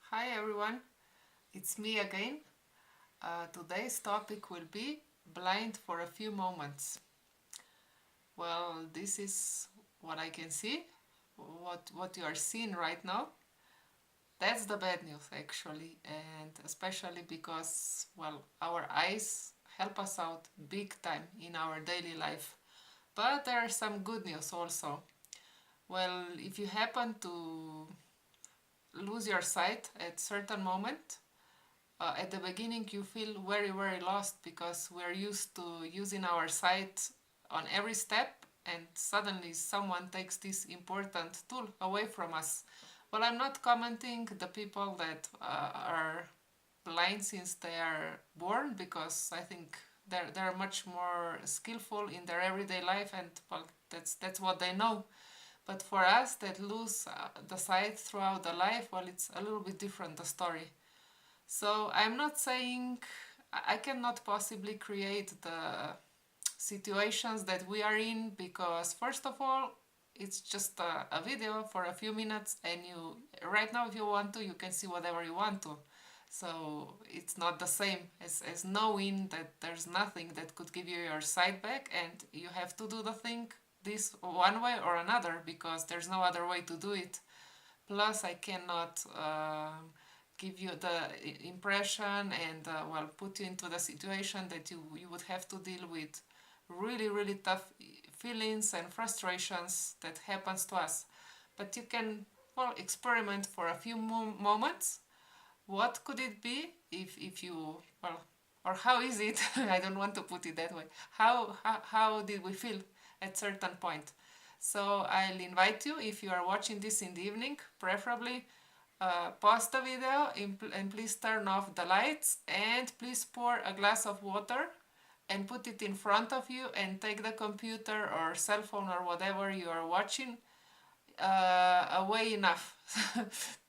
Hi everyone, it's me again. Today's topic will be blind for a few moments. Well, this is what I can see, what you are seeing right now. That's the bad news actually, and especially because, well, our eyes help us out big time in our daily life. But there are some good news also. Well, if you happen to lose your sight at certain moment, at the beginning you feel very lost because we're used to using our sight on every step, and suddenly someone takes this important tool away from us. Well, I'm not commenting the people that are blind since they are born, because I think they're much more skillful in their everyday life, and well, that's what they know. But for us that lose the sight throughout the life, well, it's a little bit different, the story. So I'm not saying I cannot possibly create the situations that we are in, because first of all, it's just a video for a few minutes, and you right now, if you want to, you can see whatever you want to. So it's not the same as knowing that there's nothing that could give you your sight back, and you have to do the thing this one way or another, because there's no other way to do it. Plus, I cannot give you the impression and well, put you into the situation that you would have to deal with really tough feelings and frustrations that happens to us. But you can, well, experiment for a few moments. What could it be if you, well, or how is it? I don't want to put it that way. How did we feel at certain point? So I'll invite you, if you are watching this in the evening, preferably pause the video and please turn off the lights, and please pour a glass of water and put it in front of you, and take the computer or cell phone or whatever you are watching away enough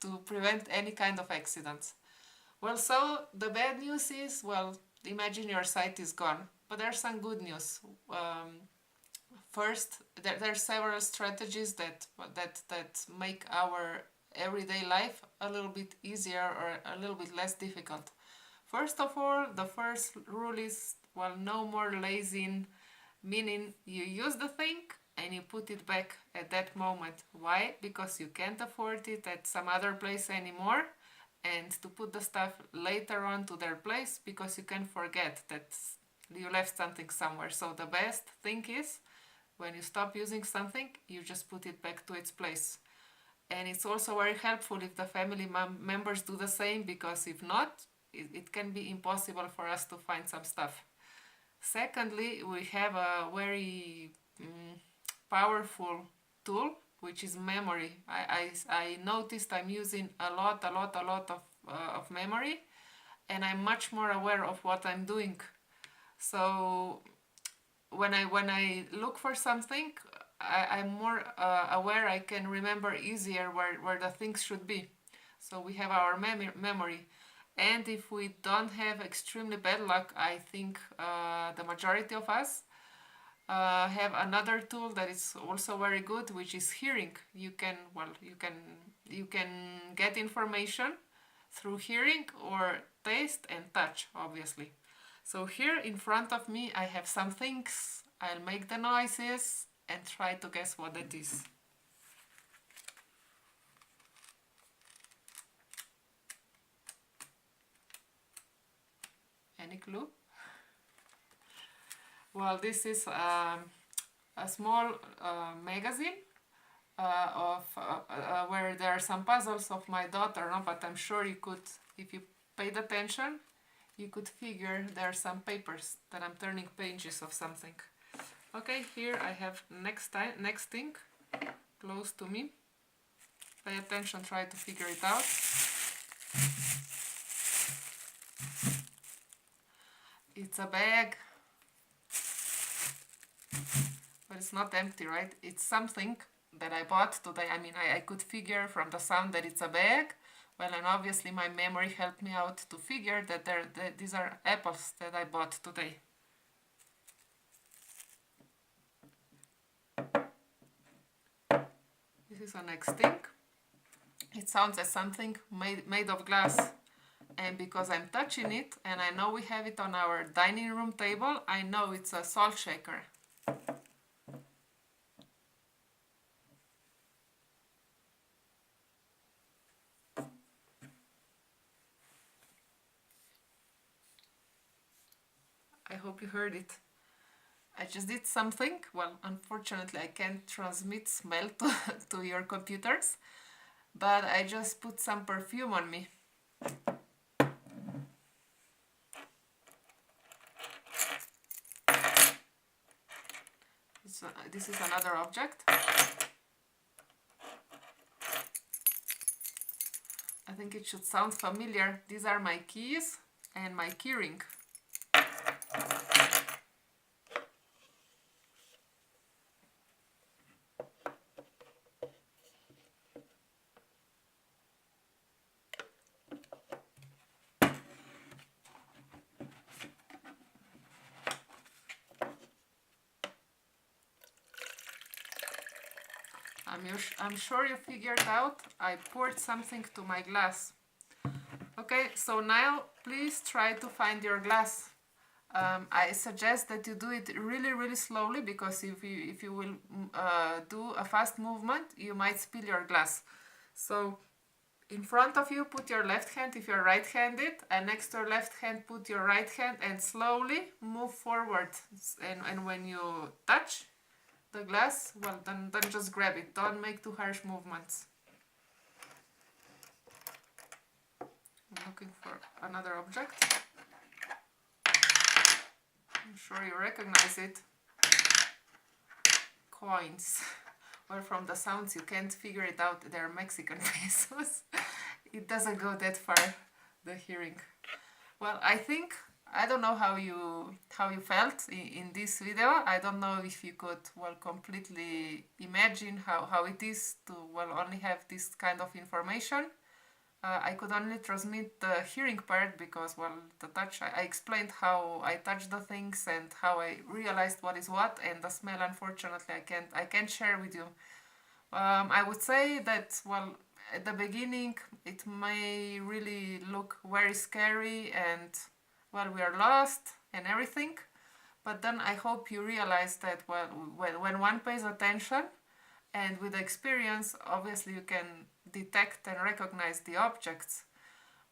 to prevent any kind of accidents. Well, so the bad news is, well, imagine your sight is gone. But there's some good news. First, there are several strategies that make our everyday life a little bit easier or a little bit less difficult. First of all, the first rule is, well, no more lazing, meaning you use the thing and you put it back at that moment. Why? Because you can't afford it at some other place anymore, and to put the stuff later on to their place, because you can forget that you left something somewhere. So the best thing is, when you stop using something, you just put it back to its place. And it's also very helpful if the family members do the same, because if not, it can be impossible for us to find some stuff. Secondly, we have a very powerful tool, which is memory. I noticed I'm using a lot of memory, and I'm much more aware of what I'm doing. So when I look for something, I'm more aware. I can remember easier where the things should be. So we have our memory. And if we don't have extremely bad luck, I think the majority of us have another tool that is also very good, which is hearing. You can, well, you can get information through hearing or taste and touch, obviously. So here in front of me I have some things. I'll make the noises and try to guess what it is. Any clue? Well, this is a small magazine where there are some puzzles of my daughter, no? But I'm sure you could, if you paid attention, you could figure there are some papers that I'm turning pages of something. Okay, here I have next thing close to me. Pay attention, try to figure it out. It's a bag, but it's not empty, right? It's something that I bought today. I mean, I could figure from the sound that it's a bag. Well, and obviously my memory helped me out to figure that these are apples that I bought today. This is the next thing. It sounds as something made of glass. And because I'm touching it, and I know we have it on our dining room table, I know it's a salt shaker. I hope you heard it. I just did something. Well, unfortunately, I can't transmit smell to your computers, but I just put some perfume on me. This is another object. I think it should sound familiar. These are my keys and my keyring. I'm sure you figured out I poured something to my glass. Okay, so now please try to find your glass. I suggest that you do it really slowly, because if you will do a fast movement, you might spill your glass. So in front of you put your left hand if you're right-handed, and next to your left hand put your right hand, and slowly move forward. And when you touch the glass, well, then just grab it. Don't make too harsh movements. I'm looking for another object. I'm sure you recognize it. Coins. Well, from the sounds you can't figure it out. They're Mexican pesos. It doesn't go that far, the hearing. Well, I don't know how you felt in this video. I don't know if you could, well, completely imagine how it is to, well, only have this kind of information. I could only transmit the hearing part because, well, the touch, I explained how I touched the things and how I realized what is what, and the smell, unfortunately, I can't share with you. I would say that, well, at the beginning it may really look very scary and, well, we are lost and everything, but then I hope you realize that, well, when one pays attention and with experience, obviously you can detect and recognize the objects.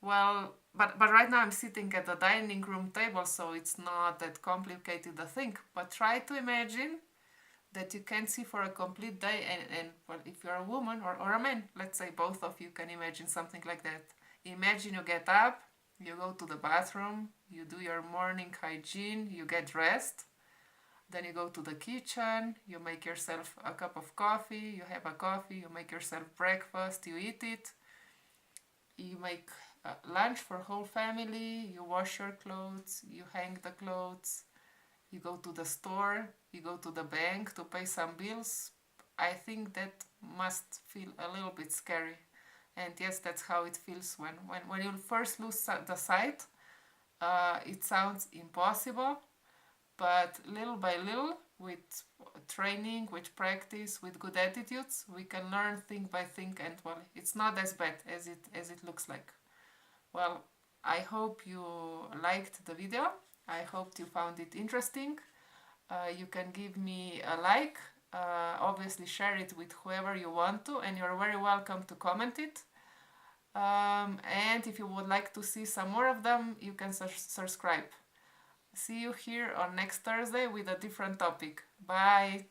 Well, but right now I'm sitting at the dining room table, so it's not that complicated a thing, but try to imagine that you can see for a complete day, and well, if you're a woman or a man, let's say both of you can imagine something like that. Imagine you get up, you go to the bathroom, you do your morning hygiene, you get dressed, then you go to the kitchen, you make yourself a cup of coffee, you have a coffee, you make yourself breakfast, you eat it, you make lunch for whole family, you wash your clothes, you hang the clothes, you go to the store, you go to the bank to pay some bills. I think that must feel a little bit scary. And yes, that's how it feels when you first lose the sight. It sounds impossible, but little by little, with training, with practice, with good attitudes, we can learn thing by thing, and, well, it's not as bad as it looks like. Well, I hope you liked the video. I hope you found it interesting. You can give me a like, obviously share it with whoever you want to, and you're very welcome to comment it. And if you would like to see some more of them, you can subscribe. See you here on next Thursday with a different topic. Bye!